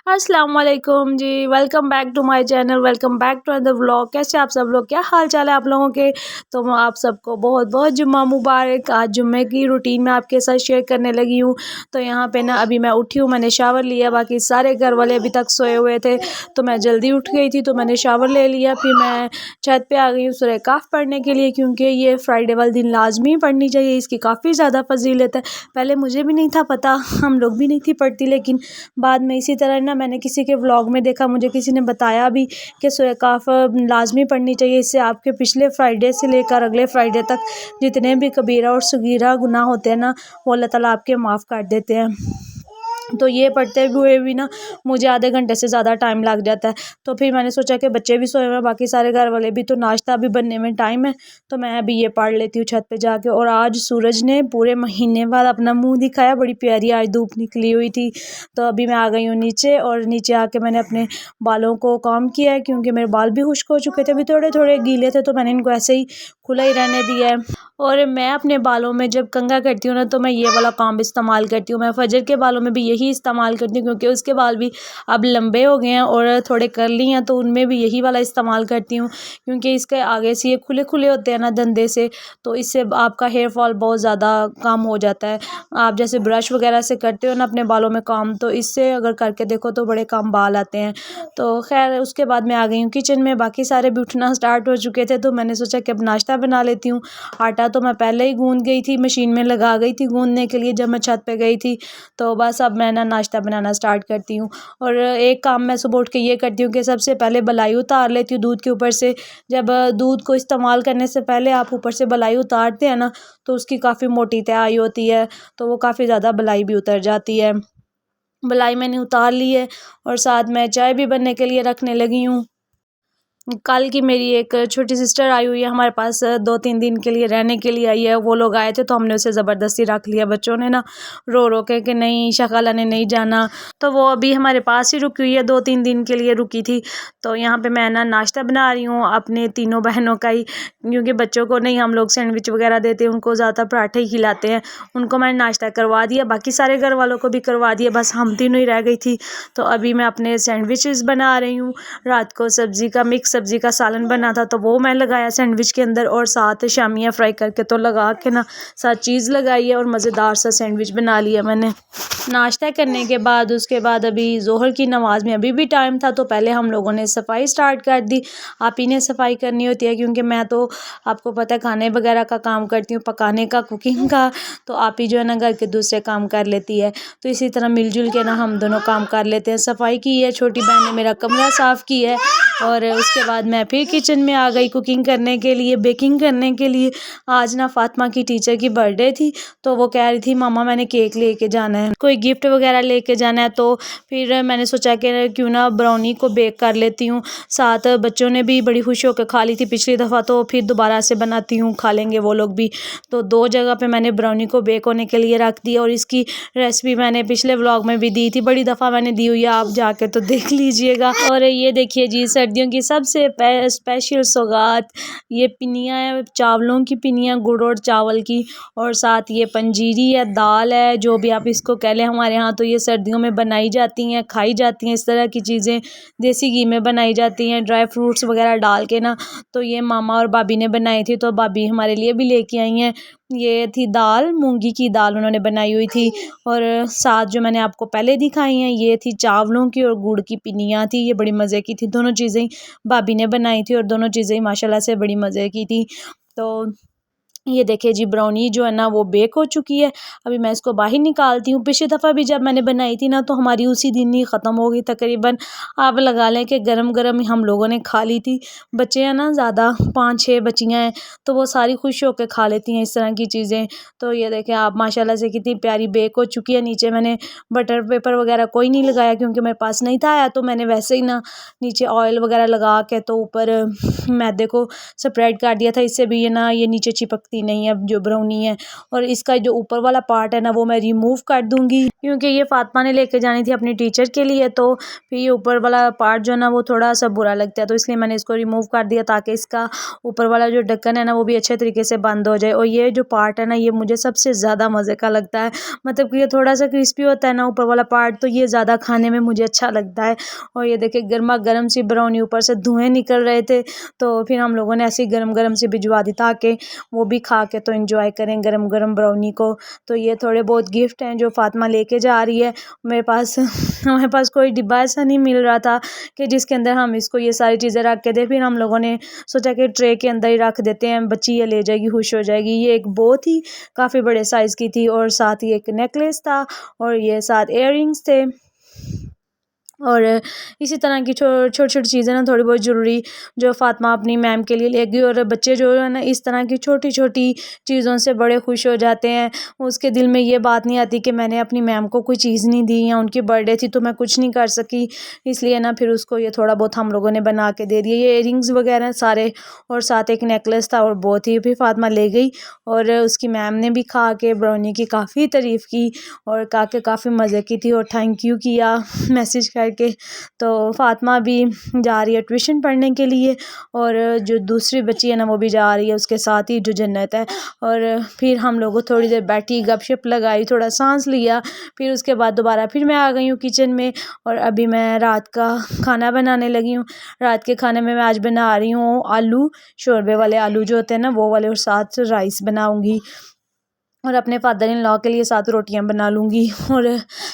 अस्सलाम वालेकुम जी। Welcome back to my channel, welcome back to other vlog. कैसे आप सब लोग, क्या हाल चाल है आप लोगों के। तो मैं आप सबको बहुत बहुत जुम्मा मुबारक। आज जुम्मे की रूटीन में आपके साथ शेयर करने लगी हूँ। तो यहाँ पे ना अभी मैं उठी हूँ, मैंने शावर लिया, बाकी सारे घर वाले अभी तक सोए हुए थे। तो मैं जल्दी उठ गई थी, तो मैंने शावर ले लिया। फिर मैं छत पे आ गई हूँ सूरह काफ पढ़ने के लिए, क्योंकि ये फ्राइडे वाले दिन लाजमी पढ़नी चाहिए, इसकी काफ़ी ज़्यादा फजीलत है। पहले मुझे भी नहीं था पता, हम लोग भी नहीं थी पढ़ती, लेकिन बाद में इसी तरह ना मैंने किसी के व्लॉग में देखा, मुझे किसी ने बताया भी कि सूरह काफ लाजमी पढ़नी चाहिए। इससे आपके पिछले फ्राइडे से लेकर अगले फ्राइडे तक जितने भी कबीरा और सगीरा गुनाह होते हैं ना, वो अल्लाह ताला आपके माफ़ कर देते हैं। तो ये पढ़ते हुए भी ना मुझे आधे घंटे से ज़्यादा टाइम लग जाता है। तो फिर मैंने सोचा कि बच्चे भी सोए हुए हैं, बाकी सारे घर वाले भी, तो नाश्ता अभी बनने में टाइम है, तो मैं अभी ये पढ़ लेती हूँ छत पे जाके। और आज सूरज ने पूरे महीने बाद अपना मुंह दिखाया, बड़ी प्यारी आज धूप निकली हुई थी। तो अभी मैं आ गई हूँ नीचे, और नीचे आके मैंने अपने बालों को काम किया है, क्योंकि मेरे बाल भी खुश्क हो चुके थे, अभी थोड़े थोड़े गीले थे, तो मैंने इनको ऐसे ही खुला ही रहने दिया है। और मैं अपने बालों में जब कंघा करती हूँ ना, तो मैं ये वाला काम इस्तेमाल करती हूँ। मैं फजर के बालों में भी यही इस्तेमाल करती हूँ, क्योंकि उसके बाल भी अब लंबे हो गए हैं और थोड़े कर्ली हैं, तो उनमें भी यही वाला इस्तेमाल करती हूँ, क्योंकि इसके आगे से ये खुले खुले होते हैं ना धंधे से, तो इससे आपका हेयर फॉल बहुत ज़्यादा कम हो जाता है। आप जैसे ब्रश वगैरह से करते हो ना अपने बालों में काम, तो इससे अगर करके देखो तो बड़े कम बाल आते हैं। तो खैर उसके बाद मैं आ गई हूँ किचन में, बाकी सारे भी उठना स्टार्ट हो चुके थे, तो मैंने सोचा कि अब नाश्ता बना लेती हूँ। आटा तो मैं पहले ही गूंद गई थी, मशीन में लगा गई थी गूंदने के लिए जब मैं छत पे गई थी। तो बस अब मैं ना नाश्ता बनाना स्टार्ट करती हूँ। और एक काम मैं सुबह उठ के ये करती हूँ कि सबसे पहले बलाई उतार लेती हूँ दूध के ऊपर से। जब दूध को इस्तेमाल करने से पहले आप ऊपर से बलाई उतारते हैं ना, तो उसकी काफ़ी मोटी तय होती है, तो वो काफ़ी ज़्यादा बलाई भी उतर जाती है। बलाई मैंने उतार ली है, और साथ में चाय भी बनने के लिए रखने लगी हूँ। कल की मेरी एक छोटी सिस्टर आई हुई है हमारे पास, 2-3 दिन के लिए रहने के लिए आई है। वो लोग आए थे, तो हमने उसे ज़बरदस्ती रख लिया बच्चों ने ना, रो रो के कि नहीं शकाला ने नहीं जाना। तो वो अभी हमारे पास ही रुकी हुई है, 2-3 दिन के लिए रुकी थी। तो यहाँ पे मैं ना नाश्ता बना रही हूँ अपने तीनों बहनों का ही, क्योंकि बच्चों को नहीं हम लोग सैंडविच वगैरह देते हैं, उनको ज़्यादा पराठे ही खिलाते हैं। उनको मैंने नाश्ता करवा दिया, बाकी सारे घर वालों को भी करवा दिया, बस हम तीनों ही रह गई थी। तो अभी मैं अपने सैंडविचेस बना रही हूँ। रात को सब्ज़ी का मिक्स सब्ज़ी का सालन बना था, तो वो मैं लगाया सैंडविच के अंदर, और साथ शामिया फ्राई करके तो लगा के ना साथ चीज़ लगाई है, और मज़ेदार सा सैंडविच बना लिया मैंने। नाश्ता करने के बाद उसके बाद अभी ज़ोहर की नमाज़ में अभी भी टाइम था, तो पहले हम लोगों ने सफाई स्टार्ट कर दी। आप ही ने सफाई करनी होती है, क्योंकि मैं तो आपको पता है खाने वगैरह का काम करती हूँ, पकाने का, कुकिंग का, तो आप ही जो है ना घर के दूसरे काम कर लेती है। तो इसी तरह मिलजुल के ना हम दोनों काम कर लेते हैं। सफाई की है, छोटी बहन ने मेरा कमरा साफ़ किया है, और उसके बाद मैं फिर किचन में आ गई कुकिंग करने के लिए, बेकिंग करने के लिए। आज ना फातिमा की टीचर की बर्थडे थी, तो वो कह रही थी मामा मैंने केक लेके जाना है, कोई गिफ्ट वगैरह लेके जाना है। तो फिर मैंने सोचा कि क्यों ना ब्राउनी को बेक कर लेती हूँ। साथ बच्चों ने भी बड़ी खुश होकर खा ली थी पिछली दफ़ा, तो फिर दोबारा से बनाती हूँ, खा लेंगे वो लोग भी। तो 2 जगह पे मैंने ब्राउनी को बेक होने के लिए रख दी, और इसकी रेसिपी मैंने पिछले व्लॉग में भी दी थी, बड़ी दफ़ा मैंने दी हुई है, आप जाके तो देख लीजिएगा। और ये देखिए जी, सर्दियों की सबसे स्पेशल सौगात, ये पिनियाँ हैं, चावलों की पिनियाँ, गुड़ और चावल की, और साथ ये पंजीरी है, दाल है, जो भी आप इसको कह लें। हमारे यहाँ तो ये सर्दियों में बनाई जाती हैं, खाई जाती हैं, इस तरह की चीज़ें देसी घी में बनाई जाती हैं, ड्राई फ्रूट्स वगैरह डाल के ना। तो ये मामा और भाभी ने बनाई थी, तो भाभी हमारे लिए भी लेके आई हैं। ये थी दाल, मूंगी की दाल उन्होंने बनाई हुई थी, और साथ जो मैंने आपको पहले दिखाई हैं ये थी चावलों की और गुड़ की पिनियाँ थी। ये बड़ी मज़े की थी, दोनों चीज़ें ही भाभी ने बनाई थी, और दोनों चीज़ें ही माशाल्लाह से बड़ी मज़े की थी। तो ये देखिए जी, ब्राउनी जो है ना वो बेक हो चुकी है। अभी मैं इसको बाहर निकालती हूँ। पिछली दफ़ा भी जब मैंने बनाई थी ना, तो हमारी उसी दिन ही ख़त्म हो गई तकरीबन। आप लगा लें कि गरम गरम हम लोगों ने खा ली थी। बच्चे हैं ना ज़्यादा, 5-6 बच्चियाँ हैं, तो वो सारी खुश होकर खा लेती हैं इस तरह की चीज़ें। तो ये देखें आप, माशाल्लाह से कितनी प्यारी बेक हो चुकी है। नीचे मैंने बटर पेपर वगैरह कोई नहीं लगाया, क्योंकि मेरे पास नहीं था आया, तो मैंने वैसे ही ना नीचे ऑयल वगैरह लगा के तो ऊपर मैदे को स्प्रेड कर दिया था। इससे भी ये ना ये नीचे चिपकती सकती नहीं अब जो ब्राउनी है। और इसका जो ऊपर वाला पार्ट है ना वो मैं रिमूव कर दूँगी, क्योंकि ये फ़ातिमा ने लेके जानी थी अपनी टीचर के लिए, तो फिर ये ऊपर वाला पार्ट जो है ना वो थोड़ा-सा बुरा लगता है, तो इसलिए मैंने इसको रिमूव कर दिया ताकि इसका ऊपर वाला जो ढक्कन है ना वो भी अच्छे तरीके से बंद हो जाए। और ये जो पार्ट है ना ये मुझे सबसे ज़्यादा मज़े का लगता है, मतलब कि ये थोड़ा-सा क्रिस्पी होता है ना ऊपर वाला पार्ट, तो ये ज़्यादा खाने में मुझे अच्छा लगता है। और ये देखिए गरमा-गरम सी ब्राउनी, ऊपर से धुएँ निकल रहे थे, तो फिर हम लोगों ने ऐसे ही गरम-गरम सी भिजवा दी ताकि वो भी खा के तो एंजॉय करें गरम-गरम ब्राउनी को। तो ये थोड़े बहुत गिफ्ट हैं जो फ़ातिमा लेके जा रही है। मेरे पास हमारे पास कोई डिब्बा ऐसा नहीं मिल रहा था कि जिसके अंदर हम इसको ये सारी चीज़ें रख के दें, फिर हम लोगों ने सोचा कि ट्रे के अंदर ही रख देते हैं, बच्ची ये ले जाएगी, खुश हो जाएगी। ये एक बहुत ही काफ़ी बड़े साइज़ की थी और साथ ही एक नेकलेस था और ये साथ इयररिंग्स थे। और इसी तरह की छोटी-छोटी चीज़ें ना थोड़ी बहुत ज़रूरी जो फ़ातिमा अपनी मैम के लिए लेगी। और बच्चे जो है ना इस तरह की छोटी-छोटी चीज़ों से बड़े खुश हो जाते हैं। उसके दिल में ये बात नहीं आती कि मैंने अपनी मैम को कोई चीज़ नहीं दी या उनकी बर्थडे थी तो मैं कुछ नहीं कर सकी, इसलिए ना फिर उसको ये थोड़ा बहुत हम लोगों ने बना के दे दिया। ये इयररिंग्स वगैरह सारे और साथ एक नेकलेस था और बहुत ही फिर फ़ातिमा ले गई और उसकी मैम ने भी खा के ब्राउनी की काफ़ी तारीफ़ की और कहा कि काफ़ी मज़े की थी और थैंक यू किया मैसेज करके। तो फ़ातिमा भी जा रही है ट्यूशन पढ़ने के लिए और जो दूसरी बच्ची है ना वो भी जा रही है उसके साथ ही, जो जन्नत है। और फिर हम लोग थोड़ी देर बैठी, गपशप लगाई, थोड़ा सांस लिया, फिर उसके बाद दोबारा फिर मैं आ गई हूँ किचन में और अभी मैं रात का खाना बनाने लगी हूँ। रात के खाने में मैं आज बना रही हूँ आलू, शोरबे वाले आलू जो होते हैं ना वो वाले, और साथ राइस बनाऊँगी और अपने फादर इन लॉ के लिए साथ रोटियां बना लूँगी। और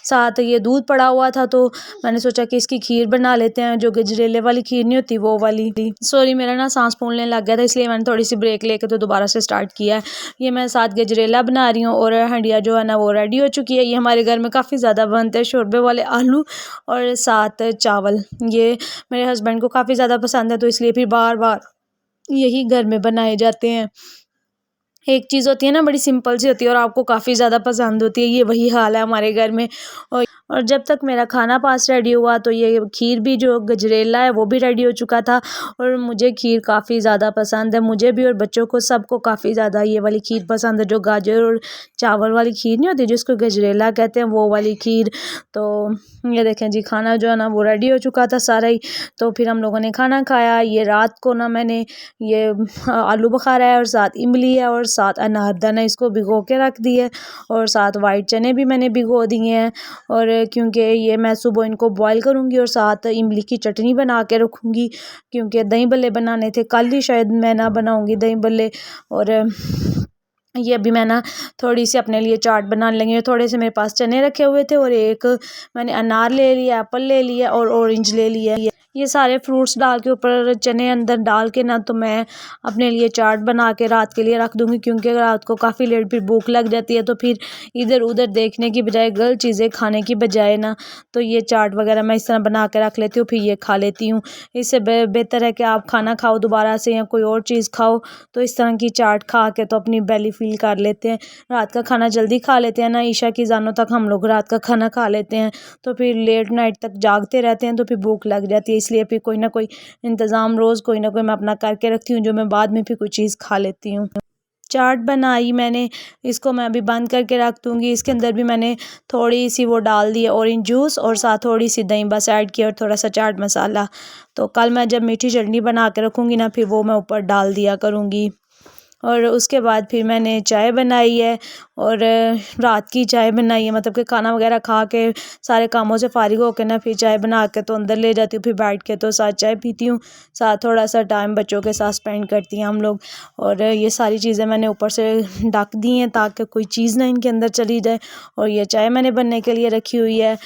साथ ये दूध पड़ा हुआ था तो मैंने सोचा कि इसकी खीर बना लेते हैं, जो गजरेले वाली खीर नहीं होती वो वाली। सॉरी, मेरा ना सांस फूलने लग गया था इसलिए मैंने थोड़ी सी ब्रेक लेके तो दोबारा से स्टार्ट किया है। ये मैं साथ गजरेला बना रही हूँ और हंडिया जो है ना वो रेडी हो चुकी है। ये हमारे घर में काफ़ी ज़्यादा बनते हैं शोरबे वाले आलू और साथ चावल। ये मेरे हस्बैंड को काफ़ी ज़्यादा पसंद है तो इसलिए फिर बार बार यही घर में बनाए जाते हैं। एक चीज़ होती है ना बड़ी सिंपल सी होती है और आपको काफ़ी ज़्यादा पसंद होती है, ये वही हाल है हमारे घर में। और जब तक मेरा खाना पास रेडी हुआ तो ये खीर भी, जो गजरेला है वो भी रेडी हो चुका था। और मुझे खीर काफ़ी ज़्यादा पसंद है, मुझे भी और बच्चों को सबको काफ़ी ज़्यादा ये वाली खीर पसंद है, जो गाजर और चावल वाली खीर नहीं होती जिसको गजरेला कहते हैं, वो वाली खीर। तो ये देखें जी, खाना जो है ना वो रेडी हो चुका था सारा ही। तो फिर हम लोगों ने खाना खाया। ये रात को ना मैंने ये आलू बुखारा है और साथ इमली है और साथ अनारदाना, इसको भिगो के रख दिए और साथ वाइट चने भी मैंने भिगो दिए हैं। और क्योंकि ये मैं सुबह इनको बॉईल करूँगी और साथ इमली की चटनी बना के रखूँगी, क्योंकि दही भल्ले बनाने थे, कल ही शायद मैं ना बनाऊँगी दही भल्ले। और ये अभी मैं ना थोड़ी सी अपने लिए चाट बनाने लगी हूँ। थोड़े से मेरे पास चने रखे हुए थे और एक मैंने अनार ले लिया, एप्पल ले लिया और ऑरेंज ले लिया। ये सारे फ्रूट्स डाल के ऊपर चने अंदर डाल के ना तो मैं अपने लिए चाट बना के रात के लिए रख दूँगी, क्योंकि रात को काफ़ी लेट फिर भूख लग जाती है तो फिर इधर उधर देखने की बजाय, गलत चीज़ें खाने की बजाय ना, तो ये चाट वगैरह मैं इस तरह बना के रख लेती हूँ, फिर ये खा लेती हूँ। इससे बेहतर है कि आप खाना खाओ दोबारा से या कोई और चीज़ खाओ, तो इस तरह की चाट खा के तो अपनी बेली फील कर लेते हैं। रात का खाना जल्दी खा लेते हैं ना, ईशा की ज़ानों तक हम लोग रात का खाना खा लेते हैं, तो फिर लेट नाइट तक जागते रहते हैं तो फिर भूख लग जाती है। इसलिए फिर कोई ना कोई इंतज़ाम रोज़ कोई ना कोई मैं अपना करके रखती हूँ, जो मैं बाद में फिर कोई चीज़ खा लेती हूँ। चाट बनाई मैंने, इसको मैं अभी बंद करके रख दूँगी। इसके अंदर भी मैंने थोड़ी सी वो डाल दी ऑरेंज जूस और साथ थोड़ी सी दही बस ऐड किया और थोड़ा सा चाट मसाला। तो कल मैं जब मीठी चटनी बना के रखूँगी ना, फिर वो मैं ऊपर डाल दिया करूँगी। और उसके बाद फिर मैंने चाय बनाई है और रात की चाय बनाई है, मतलब कि खाना वगैरह खा के सारे कामों से फारिग होकर ना फिर चाय बना के तो अंदर ले जाती हूँ, फिर बैठ के तो साथ चाय पीती हूँ, साथ थोड़ा सा टाइम बच्चों के साथ स्पेंड करती हैं हम लोग। और ये सारी चीज़ें मैंने ऊपर से ढक दी हैं ताकि कोई चीज़ ना इनके अंदर चली जाए। और ये चाय मैंने बनने के लिए रखी हुई है।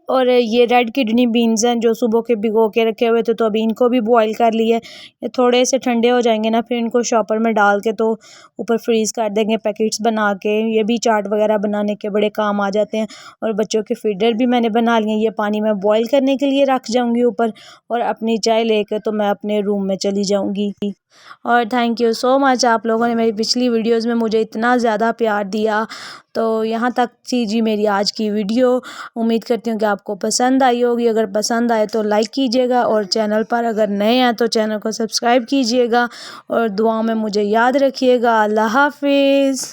और ये रेड किडनी बीन्स हैं जो सुबह के भिगो के रखे हुए थे, तो अभी इनको भी बॉईल कर लिए। ये थोड़े से ठंडे हो जाएंगे ना, फिर इनको शॉपर में डाल के तो ऊपर फ्रीज़ कर देंगे पैकेट्स बना के। ये भी चाट वगैरह बनाने के बड़े काम आ जाते हैं। और बच्चों के फीडर भी मैंने बना लिए। ये पानी मैं बॉईल करने के लिए रख जाऊँगी ऊपर और अपनी चाय लेकर तो मैं अपने रूम में चली जाऊँगी। और थैंक यू सो मच, आप लोगों ने मेरी पिछली वीडियोज़ में मुझे इतना ज़्यादा प्यार दिया, तो यहाँ तक थी जी मेरी आज की वीडियो। उम्मीद करती हूँ कि आपको पसंद आई होगी। अगर पसंद आए तो लाइक कीजिएगा और चैनल पर अगर नए हैं तो चैनल को सब्सक्राइब कीजिएगा और दुआओं में मुझे याद रखिएगा। अल्लाह हाफिज़।